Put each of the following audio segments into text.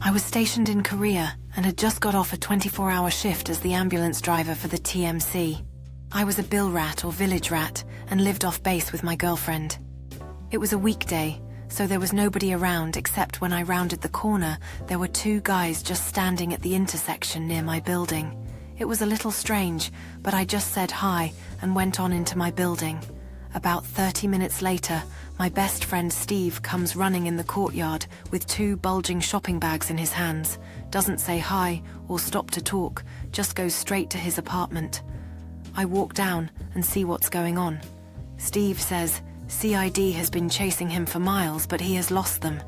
I was stationed in Korea and had just got off a 24-hour shift as the ambulance driver for the TMC. I was a bill rat or village rat and lived off base with my girlfriend. It was a weekday, so there was nobody around except when I rounded the corner, there were two guys just standing at the intersection near my building. It was a little strange, but I just said hi and went on into my building. About 30 minutes later, my best friend Steve comes running in the courtyard with two bulging shopping bags in his hands, doesn't say hi or stop to talk, just goes straight to his apartment. I walk down and see what's going on. Steve says CID has been chasing him for miles, but he has lost them.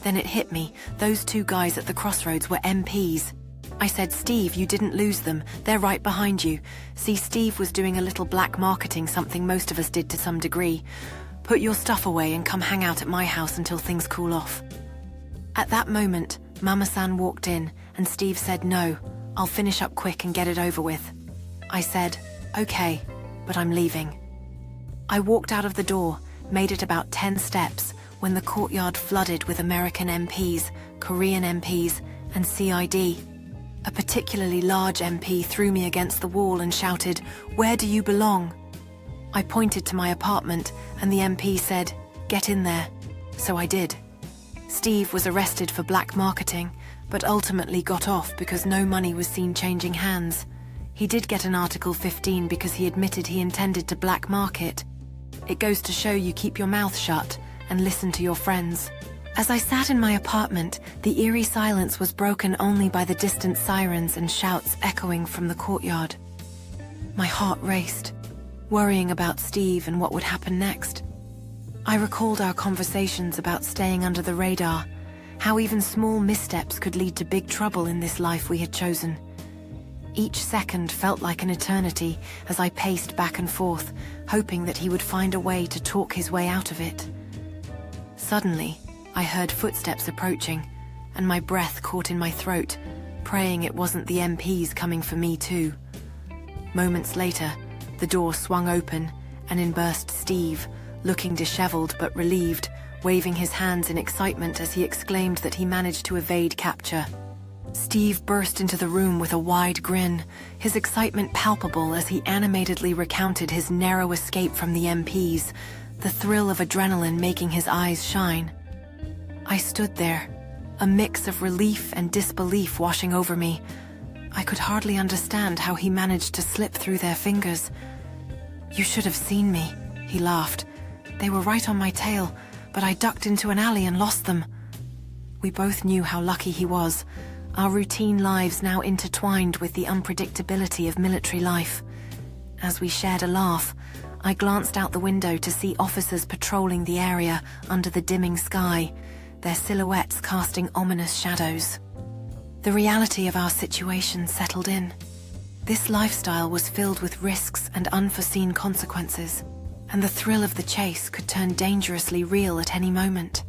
Then it hit me, those two guys at the crossroads were MPs. I said, Steve, you didn't lose them, they're right behind you. See, Steve was doing a little black marketing, something most of us did to some degree. Put your stuff away and come hang out at my house until things cool off. At that moment, Mama-san walked in and Steve said, no, I'll finish up quick and get it over with. I said, okay, but I'm leaving. I walked out of the door, made it about 10 steps, when the courtyard flooded with American MPs, Korean MPs, and CID. A particularly large MP threw me against the wall and shouted, "Where do you belong?" I pointed to my apartment and the MP said, "Get in there." So I did. Steve was arrested for black marketing, but ultimately got off because no money was seen changing hands. He did get an Article 15 because he admitted he intended to black market. It goes to show you keep your mouth shut and listen to your friends. As I sat in my apartment, the eerie silence was broken only by the distant sirens and shouts echoing from the courtyard. My heart raced, worrying about Steve and what would happen next. I recalled our conversations about staying under the radar, how even small missteps could lead to big trouble in this life we had chosen. Each second felt like an eternity as I paced back and forth, hoping that he would find a way to talk his way out of it. Suddenly, I heard footsteps approaching, and my breath caught in my throat, praying it wasn't the MPs coming for me too. Moments later, the door swung open, and in burst Steve, looking disheveled but relieved, waving his hands in excitement as he exclaimed that he managed to evade capture. Steve burst into the room with a wide grin, his excitement palpable as he animatedly recounted his narrow escape from the MPs, the thrill of adrenaline making his eyes shine. I stood there, a mix of relief and disbelief washing over me. I could hardly understand how he managed to slip through their fingers. "You should have seen me," he laughed. "They were right on my tail, but I ducked into an alley and lost them." We both knew how lucky he was, our routine lives now intertwined with the unpredictability of military life. As we shared a laugh, I glanced out the window to see officers patrolling the area under the dimming sky, their silhouettes casting ominous shadows. The reality of our situation settled in. This lifestyle was filled with risks and unforeseen consequences, and the thrill of the chase could turn dangerously real at any moment.